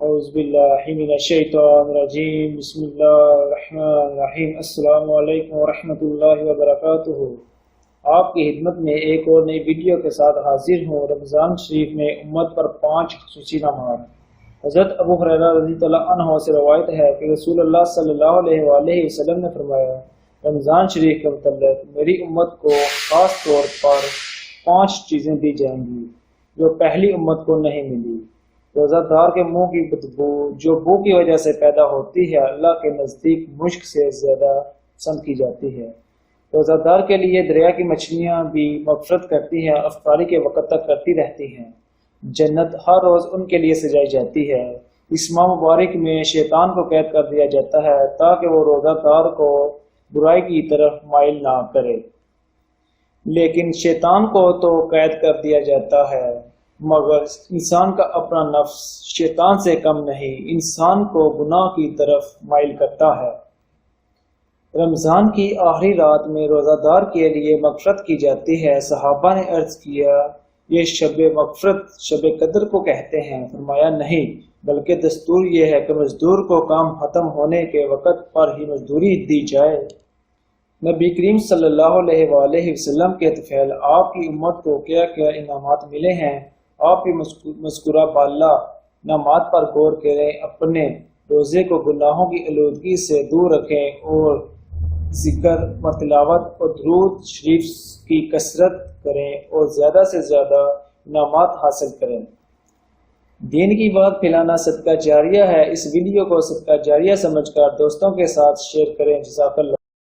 اعوذ باللہ من الشیطان الرجیم بسم اللہ الرحمن الرحیم السلام علیکم ورحمۃ اللہ وبرکاتہ۔ آپ کی خدمت میں ایک اور نئی ویڈیو کے ساتھ حاضر ہوں۔ رمضان شریف میں امت پر 5 خصوصی انعامات۔ حضرت ابو ہریرہ رضی اللہ عنہ سے روایت ہے کہ رسول اللہ صلی اللہ علیہ وآلہ وسلم نے فرمایا، رمضان شریف کے متعلق میری امت کو خاص طور پر 5 چیزیں دی جائیں گی جو پہلی امت کو نہیں ملی۔ روزہ دار کے منہ کی بدبو جو بو کی وجہ سے پیدا ہوتی ہے اللہ کے نزدیک مشک سے زیادہ پسند کی جاتی ہے۔ روزہ دار کے لیے دریا کی مچھلیاں بھی مغفرت کرتی ہیں، افطاری کے وقت تک کرتی رہتی ہیں۔ جنت ہر روز ان کے لیے سجائی جاتی ہے۔ اس ماہ مبارک میں شیطان کو قید کر دیا جاتا ہے تاکہ وہ روزہ دار کو برائی کی طرف مائل نہ کرے، لیکن شیطان کو تو قید کر دیا جاتا ہے، مگر انسان کا اپنا نفس شیطان سے کم نہیں، انسان کو گناہ کی طرف مائل کرتا ہے۔ رمضان کی آخری رات میں روزہ دار کے لیے مغفرت کی جاتی ہے۔ صحابہ نے عرض کیا، یہ شب مغفرت شب قدر کو کہتے ہیں؟ فرمایا نہیں، بلکہ دستور یہ ہے کہ مزدور کو کام ختم ہونے کے وقت پر ہی مزدوری دی جائے۔ نبی کریم صلی اللہ علیہ وآلہ وسلم کے طفیل آپ کی امت کو کیا کیا انعامات ملے ہیں، آپ بھی مذکورہ بالا انعامات پر غور کریں، اپنے روزے کو گناہوں کی آلودگی سے دور رکھیں اور ذکر و تلاوت اور درود شریف کی کثرت کریں اور زیادہ سے زیادہ انعامات حاصل کریں۔ دین کی بات پھیلانا صدقہ جاریہ ہے۔ اس ویڈیو کو صدقہ جاریہ سمجھ کر دوستوں کے ساتھ شیئر کریں۔ جزاک اللہ۔